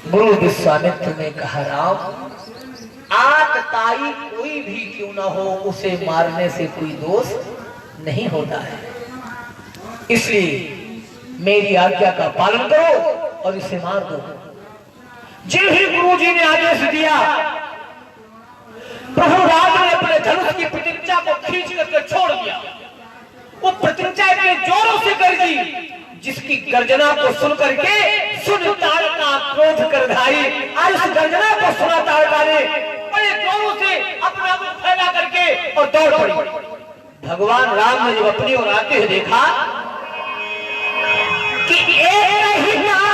गुरु विश्वामित्र ने कहा, राम, आतताई कोई भी क्यों ना हो, उसे मारने से कोई दोष नहीं होता है। इसलिए मेरी आज्ञा का पालन करो और इसे मार दो। जो ही गुरु जी ने आदेश दिया, प्रभु राम ने अपने धनुष की प्रतिज्ञा को खींच करके छोड़ दिया। वो प्रतिज्ञा इतने जोरों से गरजी, जिसकी गर्जना को सुन करके ताड़का क्रोध कर धारी। और उस गर्जना को सुना ताड़का ने बड़े जोरों से अपना मुख फैला करके और दौड़ पड़ी। भगवान राम ने जब अपनी ओर आते हुए देखा कि एक ही प्राण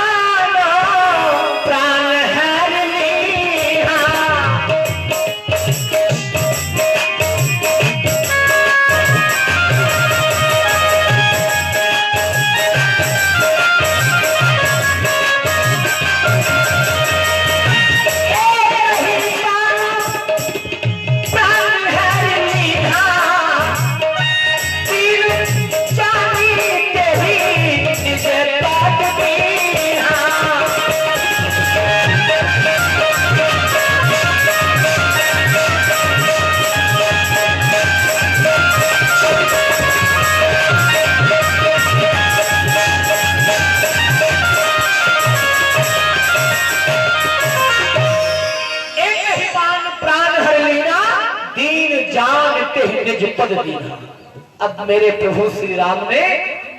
अब मेरे प्रभु श्री राम ने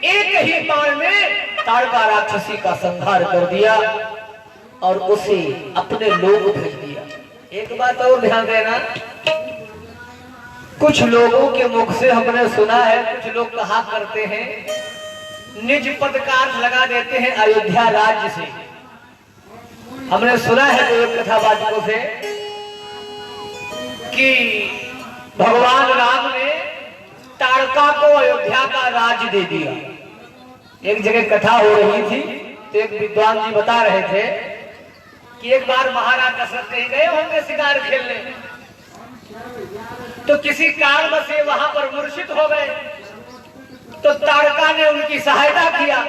एक ही बाण में ताड़का राक्षसी का संहार कर दिया और उसे अपने लोग भेज दिया। एक बात और ध्यान देना, कुछ लोगों के मुख से हमने सुना है, कुछ लोग कहा करते हैं, निज पद का अर्थ लगा देते हैं अयोध्या राज्य से। हमने सुना है एक कथावाचकों से कि भगवान राम ने ताड़का को अयोध्या का राज दे दिया। एक जगह कथा हो रही थी तो एक विद्वान जी बता रहे थे कि एक बार महाराज दशरथ कहीं गए होंगे शिकार खेलने, तो किसी कारण से वहां पर मूर्छित हो गए, तो ताड़का ने उनकी सहायता किया।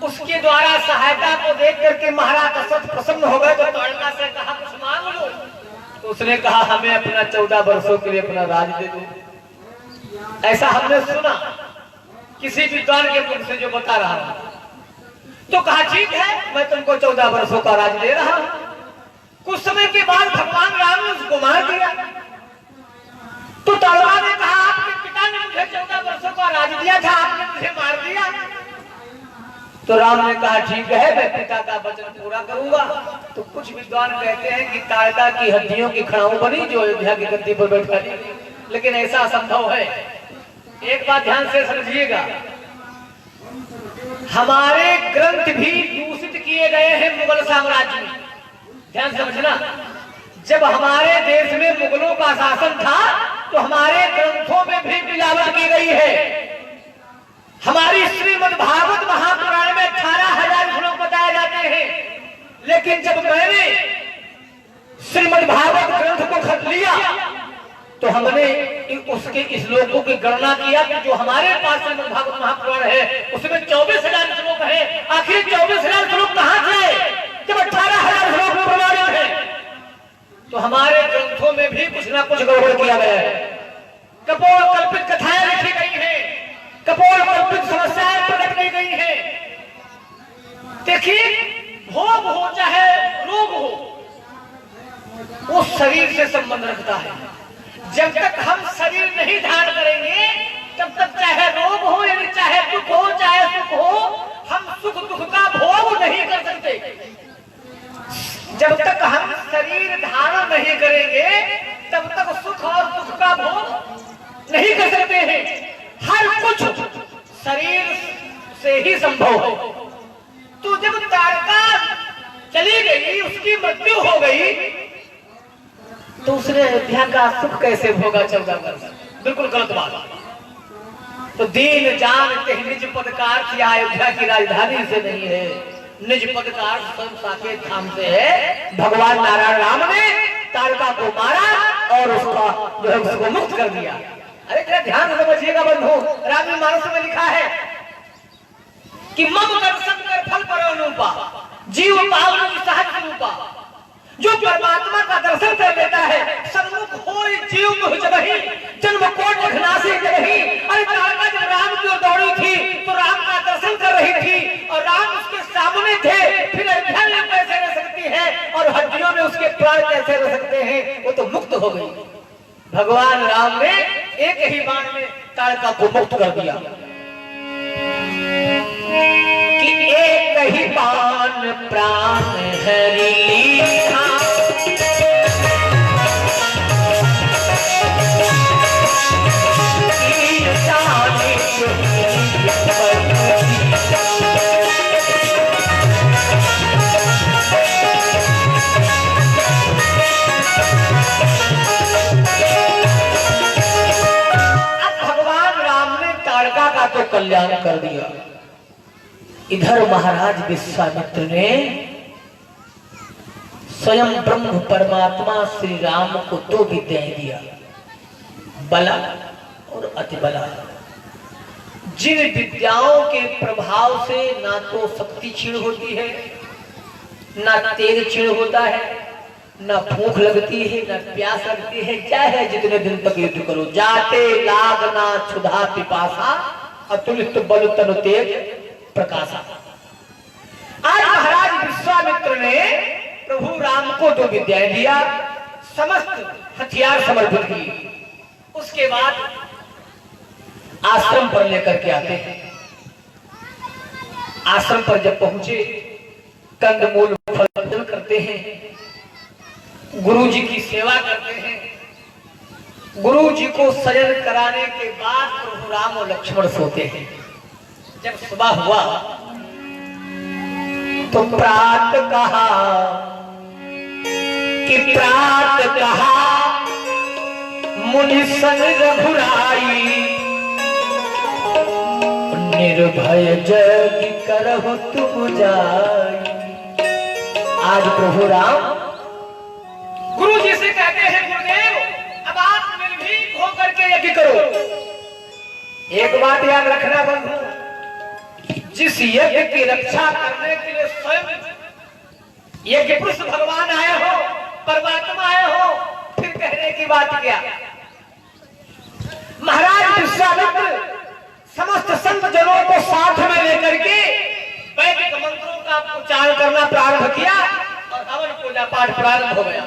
उसके द्वारा सहायता को देख करके महाराज दशरथ प्रसन्न हो गए, तो ताड़का से कहा कुछ मांग लो। तो उसने कहा हमें अपना 14 वर्षों के लिए अपना राज दे दो। ऐसा हमने सुना किसी विद्वान के मुख से जो बता रहा था। तो कहा ठीक है, मैं तुमको 14 वर्षों का राज दे रहा हूं। कुछ समय के बाद भगवान राम ने उसको मार दिया। तो ताड़का ने कहा आपके पिता ने मुझे 14 वर्षों का राज दिया था, आपने मुझे मार दिया। तो राम ने कहा ठीक है, मैं पिता का वचन पूरा करूंगा। तो कुछ विद्वान कहते हैं कि ताड़का की हड्डियों की खड़ाऊ बनी जो अयोध्या की गद्दी पर बैठा दी, लेकिन ऐसा असंभव है। एक बात ध्यान से समझिएगा, हमारे ग्रंथ भी दूषित किए गए हैं मुगल साम्राज्य में। ध्यान समझना, जब हमारे देश में मुगलों का शासन था तो हमारे ग्रंथों में भी मिलावट की गई है। हमारी श्रीमद् भागवत महापुराण में 18,000 श्लोक बताए जाते हैं, लेकिन जब मैंने श्रीमद् भागवत ग्रंथ को खत लिया तो हमने उसके श्लोकों की गणना किया कि जो हमारे पास श्रीमद् भागवत महापुराण है उसमें 24,000 श्लोक है। आखिर 24,000 श्लोक कहां से, जब 18,000 श्लोक प्रमाणित है? तो हमारे ग्रंथों में भी कुछ ना कुछ गड़बड़ किया गया है। कपोल कल्पित कथाएं लिखी गई हैं, कपोल कल्पित समस्याएं प्रकट की गई हैं। देखिए, भोग हो चाहे रोग हो, वो शरीर से संबंध रखता है। जब तक हम शरीर नहीं धारण करेंगे तब तक चाहे रोग हो यानी चाहे दुख हो चाहे सुख हो, हम सुख दुख का भोग नहीं कर सकते। जब तक हम शरीर धारण नहीं करेंगे तब तक सुख और दुख का भोग नहीं कर सकते हैं। हर कुछ शरीर से ही संभव है। तो जब ताड़का चली गई, उसकी मृत्यु हो गई, तो उसने अयोध्या का सुख कैसे भोगा 14 वर्ष? बिल्कुल गलत बात। तो दीन जान कहीं निज पद का अर्थ अयोध्या की राजधानी से नहीं है, निज पद का अर्थ स्वयं साकेत धाम से है। भगवान नारायण राम ने ताड़का को मारा और उसका जो है उसको मुक्त कर दिया। अरे जरा ध्यान समझिएगा बंधु, राममानस में लिखा है कि मम दर्शन कर फल पर अनुपा, जीव पावन सहज रूपा, जो परमात्मा का दर्शन कर लेता है, सन्मुख हो जीव मुझ जबहि, जन्म कोट घनासी जबहि। अरे तारका जब राम की ओर दौड़ी थी तो राम का दर्शन कर रही थी और राम उसके सामने थे, फिर अयोध्या में कैसे रह सकती है और हड्डियों में उसके प्राण कैसे रह सकते हैं? वो तो मुक्त हो गई। भगवान राम ने एक ही बाण में तारका को मुक्त कर दिया कि एक ही बाण प्राण हरि था। तो कल्याण कर दिया। इधर महाराज विश्वामित्र ने स्वयं ब्रह्म परमात्मा श्री राम को दो विद्याएं दिया, बला और अति बला। जिन विद्याओं के प्रभाव से ना तो शक्ति क्षीण होती है, ना तेज क्षीण होता है, ना भूख लगती है, ना प्यास लगती है, चाहे जितने दिन तक युद्ध करो, जाते लागना क्षुधा पिपासा, अतुलित बल तनु तेज प्रकाशा। आज महाराज विश्वामित्र ने प्रभु राम को दो विद्याएं दिया, समस्त हथियार समर्पित किए। उसके बाद आश्रम पर लेकर के आते हैं। आश्रम पर जब पहुंचे, कंदमूल फल भोजन करते हैं, गुरु जी की सेवा करते हैं। गुरु जी को सजन कराने के बाद प्रभु राम और लक्ष्मण सोते हैं। जब सुबह हुआ तो प्रात कहा कि प्रात कहा मुनि संग रघुराई, निर्भय जग करहु तुम जाई। आज प्रभु राम गुरु जी से कहते हैं, गुरुदेव अब आप निर्भीक होकर के यज्ञ करो। एक बात याद रखना बंधु, जिस यज्ञ की रक्षा करने के लिए स्वयं यज्ञ पुरुष भगवान आए हो, परमात्मा आए हो, फिर कहने की बात क्या? महाराज विश्वामित्र समस्त संत जनों को साथ में लेकर के वैदिक मंत्रों का उच्चारण करना प्रारंभ किया और हवन पूजा पाठ प्रारंभ हो गया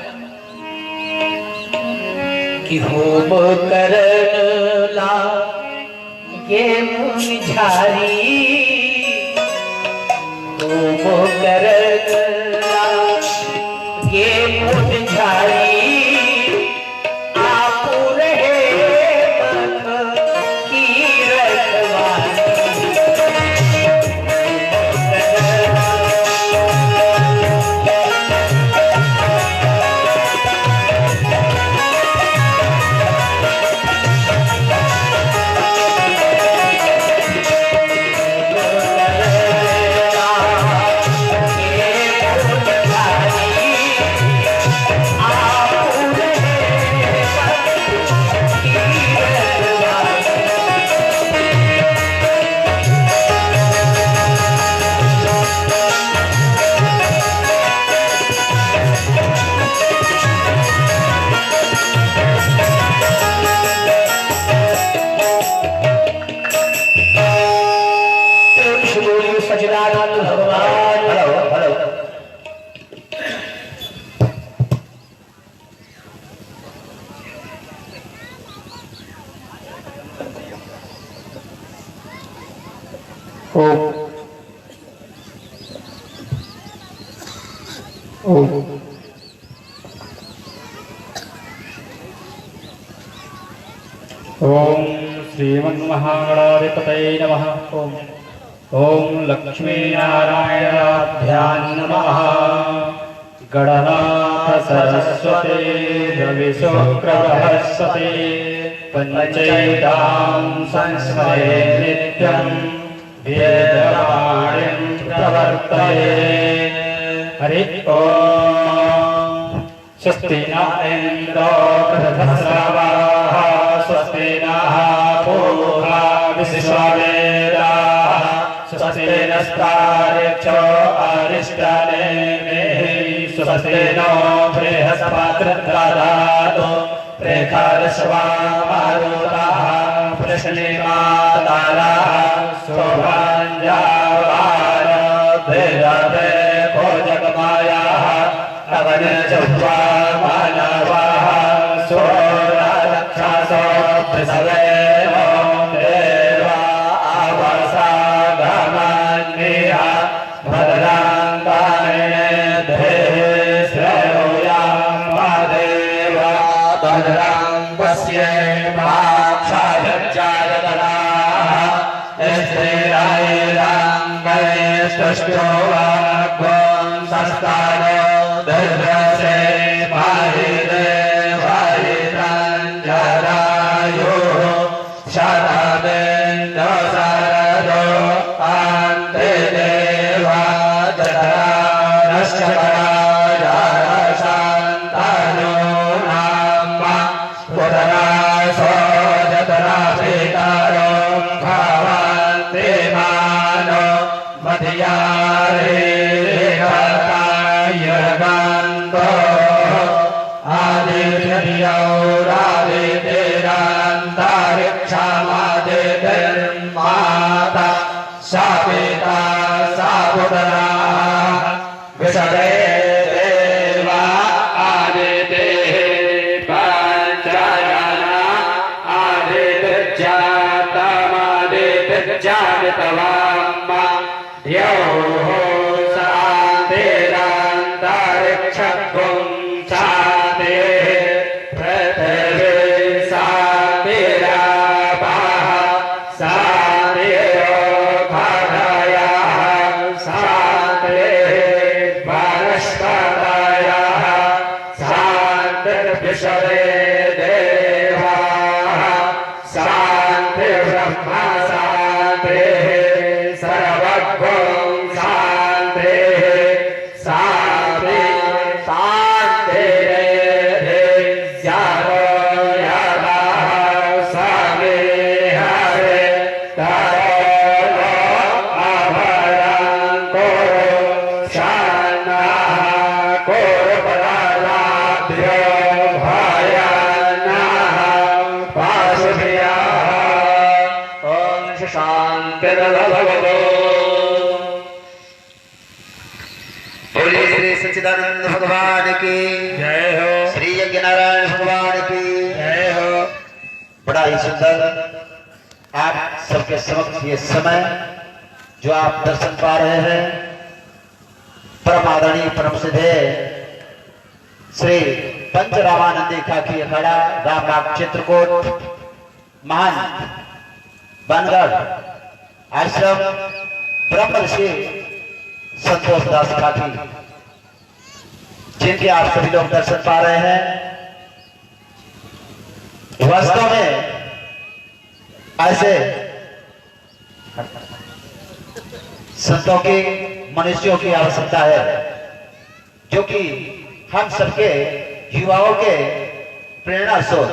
कि होम करला ये मुनि झारी, होम करला ये मुनि झारी, आप रहे मन की रखवाली। ओम श्रीमन्महागणाधिपतये नमः। ओम लक्ष्मी नारायणाभ्यां नमः। गणनाथ सरस्वती रविशुक्रबृहस्पति पंचैतां संस्मरे नित्यं वेदवाणीं प्रवर्तये। हरि ओम। स्वस्ति न इन्द्रो वृद्धश्रवाः, स्वस्ति नः पूर्वा विश्ववेदाः, स्वस्ति नस्तार्क्ष्यो अरिष्टनेमिः। स्वस्ति नो बृहस्पतिर्दधातु प्रेखारश्वामारुताः प्रश्निमाताराः शोभाञ्जावारभिरभेको जगमायाः अवनजुह्वा मानवाः सोरक्षासो पृथवेनो देवा आवसागमन्विहा भद्राङ्गानि देहि श्रेयोयां देवा भद्रां पश्येमाक्षायज्जायतनाः स्त्रीरायराङ्गैस्तुष्टो वाग्वं सस्तानो दर्शे माहिरे वाहिरञ्जरायुः शरदेन्दो शरदो अन्ते देवा जठरानश्चराशान्तानो नाम पुररासो जठराभिकारो भवन्ति मानो मध्यारे हतायगन्तो आदित्यौरादितिरान्तरिक्षामादितिर्माता सा पिता सा पुत्रा विशदे देवा आदितिः पञ्चजना आदित्यजातमादित्यजातवाम्मा द्यौः शान्तिरन्तरिक्षगुं शान्तिः पृथिवी शान्तिरापः शान्तिरोधयः शान्तिः वनस्पतयः शान्तिर्विशदे देवाः शान्तिर्ब्रह्म शान्तिः सर्वगुं शान्तिः शान्ति शान्तिरेधिर्यारो यदः समेहरे तरो अभयं कुरु शन्नः कुरु पराभ्यो भयनः पाशुभ्यः ॐ शान्तिर्भवतु। बोलिए श्री सच्चिदानंद भगवान की जय हो, श्री यज्ञ नारायण भगवान की जय हो। बड़ा ही सुंदर आप सबके समक्ष ये समय जो आप दर्शन पा रहे हैं परम आदरणीय परम सिद्धे श्री पंच रामानंदी खाकी अखाड़ा रामबाग चित्रकूट महान बनगढ़ आश्रम ब्रह्म ऋषि संतोष दास खाकी जिनके आप सभी लोग दर्शन पा रहे हैं। वास्तव में ऐसे संतों की मनुष्यों की आवश्यकता है जो कि हम सबके युवाओं के प्रेरणा स्रोत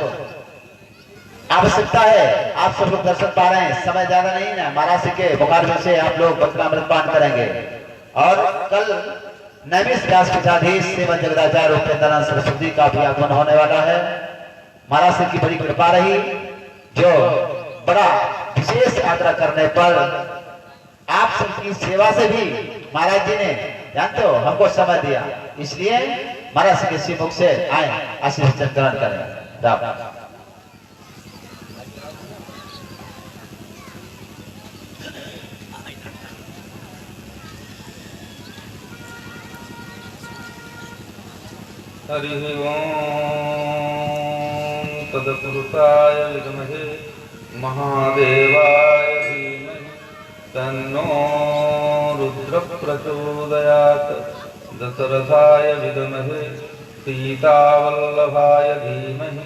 आवश्यकता है। आप सब लोग दर्शन पा रहे हैं, समय ज्यादा नहीं है, महाराष्ट्र के बुखार में से आप लोग बचनामृत पान करेंगे और कल नैमिष व्यास पीठाधीश सेवन जगदाचार्य उपेंद्रनाथ सरस्वती का भी आगमन होने वाला है। महाराष्ट्र की बड़ी कृपा रही जो बड़ा विशेष यात्रा करने पर आप सबकी सेवा से भी महाराज जी ने जानते हो हमको समय दिया, इसलिए महाराज के श्रीमुख से आए आशीर्वचन ग्रहण करें। हरि ओं तत्पुरुषाय विद्महे महादेवाय धीमहि तन्नो रुद्र प्रचोदयात् दशरथाय विद्महे सीतावल्लभाय धीमहि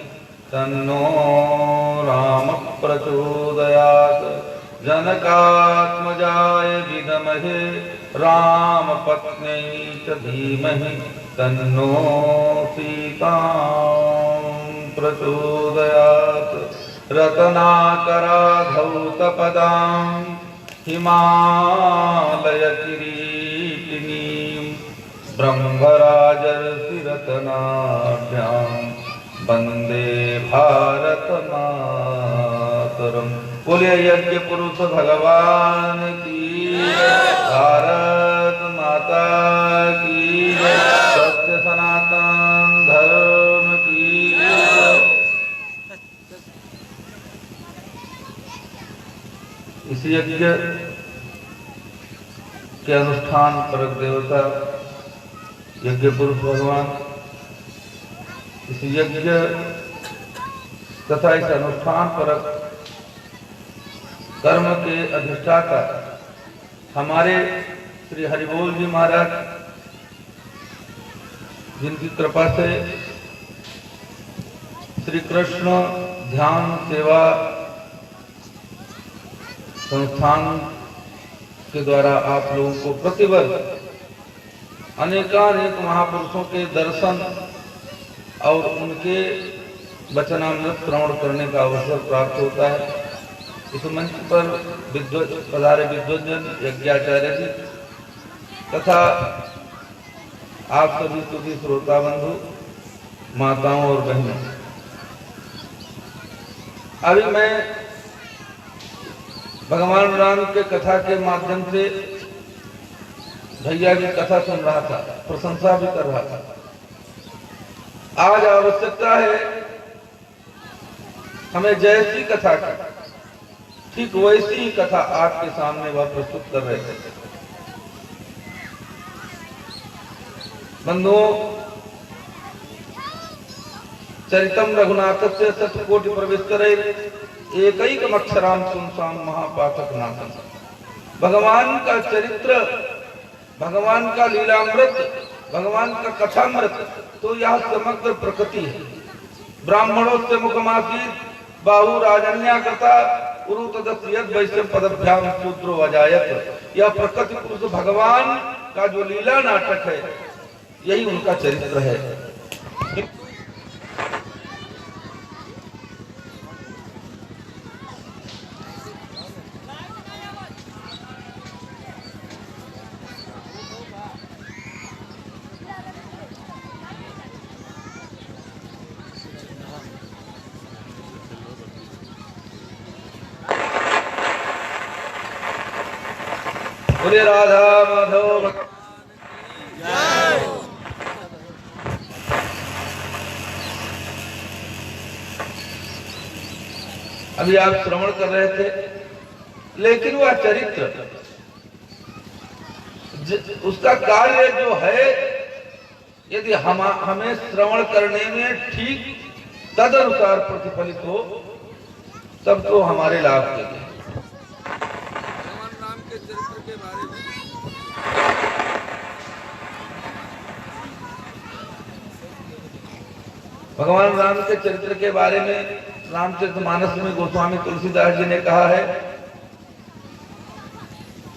तन्नो राम प्रचोदयात् जनकात्मजाय विद्महे रामपत्न्यै च धीमहि तन्नो सीतां प्रचोदयात् रत्नाकराधौतपदां हिमालयकिरीटिनीं ब्रह्मराजर्षिरत्नाभ्यां वंदे भारत मातरम। बोलिए यज्ञ पुरुष भगवान की, भारत माता की, सत्य सनातन धर्म की। इस यज्ञ के अनुष्ठान परक देवता यज्ञ पुरुष भगवान, इस यज्ञ तथा इस अनुष्ठान परक कर्म के अधिष्ठाता हमारे श्री हरिबोल जी महाराज, जिनकी कृपा से श्री कृष्ण ध्यान सेवा संस्थान के द्वारा आप लोगों को प्रतिवर्ष अनेकानेक महापुरुषों के दर्शन और उनके वचनामृत श्रवण करने का अवसर प्राप्त होता है। इस मंच पर पधारे विद्वजन यज्ञाचार्य जी तथा आप सभी सुधी श्रोता बंधु, माताओं और बहनों, अभी मैं भगवान राम के कथा के माध्यम से भैया की कथा सुन रहा था, प्रशंसा भी कर रहा था। आज आवश्यकता है हमें जैसी कथा की, ठीक वैसी ही कथा आपके सामने वह प्रस्तुत कर रहे थे। बंधुओं, चरितम रघुनाथस्य शतकोटि प्रविष्टरे एकैकमक्षराम सुनसाम महापाठक नाथम। भगवान का चरित्र, भगवान का लीलामृत, भगवान का कथामृत तो यह समग्र प्रकृति है। ब्राह्मणों से मुखमासीत बाहु राजन्या कथा उरुतदस्यद वैश्य पदभ्याम शूद्रो अजायत। यह प्रकृति पुरुष भगवान का जो लीला नाटक है, यही उनका चरित्र है। बोले राधा माधव। अभी आप श्रवण कर रहे थे, लेकिन वह चरित्र उसका कार्य जो है, यदि हमें श्रवण करने में ठीक तदनुसार प्रतिफलित हो, तब तो हमारे लाभ के लिए। भगवान राम के चरित्र के बारे में रामचरितमानस में गोस्वामी तुलसीदास जी ने कहा है,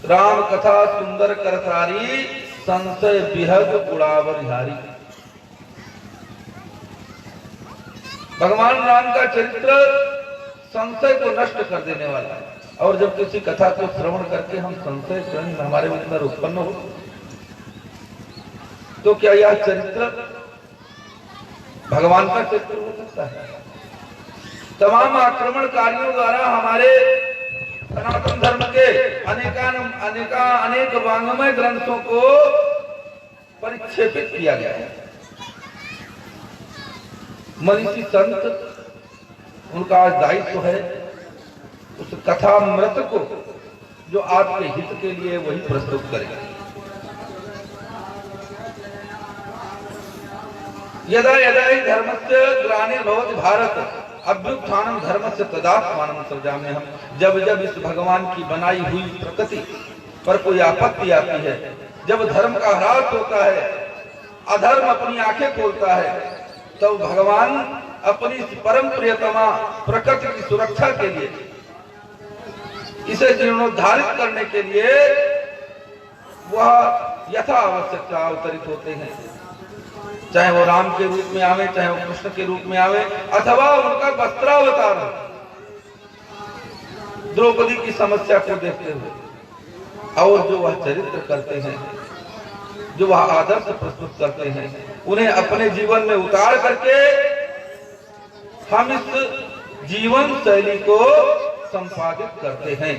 राम कथा सुंदर करतारी संशय विहग उड़ावरिहारी। भगवान राम का चरित्र संशय को नष्ट कर देने वाला है, और जब किसी कथा को श्रवण करके हम संशय स्वयं हमारे अंदर उत्पन्न हो, तो क्या यह चरित्र भगवान का चरित्र हो सकता है? तमाम आक्रमणकारियों द्वारा हमारे सनातन धर्म के अनेक वांग्मय ग्रंथों को परिक्षेपित किया गया है। मनीषी संत, उनका दायित्व है उस कथामृत को जो आपके हित के लिए वही प्रस्तुत करेगा। यदा यदा ही धर्मस्य ग्लानिर्भवति भारत अभ्युत्थानं धर्मस्य तदात्मानं सृजाम्यहम्। जब जब इस भगवान की बनाई हुई प्रकृति पर कोई आपत्ति आती है, जब धर्म का ह्रास होता है, अधर्म अपनी आंखें खोलता है, तब भगवान अपनी परम प्रियतमा प्रकृति की सुरक्षा के लिए, इसे जीर्णोद्धारित करने के लिए वह यथा आवश्यकता अवतरित होते हैं। चाहे वो राम के रूप में आवे, चाहे वो कृष्ण के रूप में आवे, अथवा उनका वस्त्रावतार हो, द्रौपदी की समस्या को देखते हुए, और जो वह चरित्र करते हैं जो वह आदर्श प्रस्तुत करते हैं, उन्हें अपने जीवन में उतार करके हम इस जीवन शैली को संपादित करते हैं।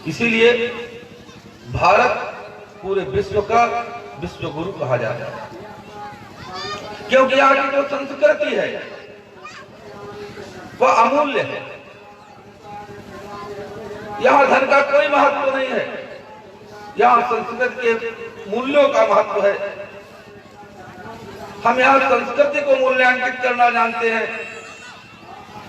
इसीलिए भारत पूरे विश्व का विश्व गुरु कहा जाता है, क्योंकि यहाँ की जो संस्कृति है वह अमूल्य है। यहाँ धन का कोई महत्व नहीं है, यहाँ संस्कृति के मूल्यों का महत्व है। हम यहाँ संस्कृति को मूल्यांकित करना जानते हैं।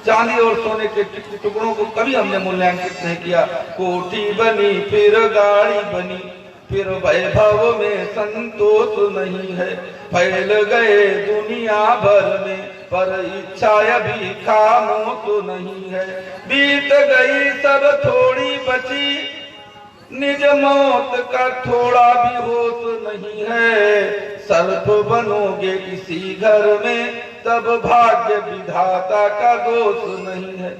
चांदी और सोने के टुकड़ों को कभी हमने मूल्यांकित नहीं किया। कोठी बनी फिर गाड़ी बनी, फिर वैभव में संतोष नहीं है। फैल गए दुनिया भर में, पर इच्छा अभी खामोश नहीं है। बीत गई सब थोड़ी बची, निज मौत का थोड़ा भी होश नहीं है। सर्प बनोगे किसी घर में, तब भाग्य विधाता का दोष नहीं है।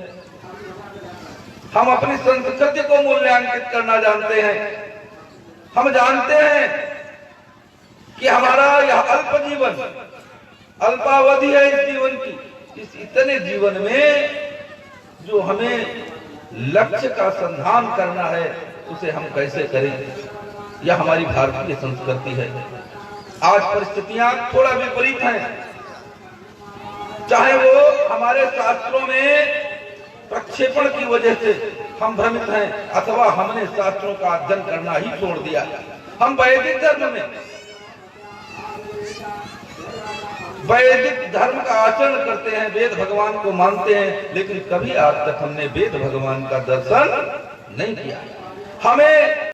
हम अपनी संस्कृति को मूल्यांकित करना जानते हैं। हम जानते हैं कि हमारा यह अल्प जीवन, अल्पावधि है इस जीवन की। इस इतने जीवन में जो हमें लक्ष्य का संधान करना है, उसे हम कैसे करें? यह हमारी भारतीय संस्कृति है। आज परिस्थितियां थोड़ा विपरीत हैं, चाहे वो हमारे शास्त्रों में प्रक्षेपण की वजह से हम भ्रमित हैं, अथवा हमने शास्त्रों का अध्ययन करना ही छोड़ दिया। हम वैदिक धर्म में वैदिक धर्म का आचरण करते हैं, वेद भगवान को मानते हैं, लेकिन कभी आज तक हमने वेद भगवान का दर्शन नहीं किया। हमें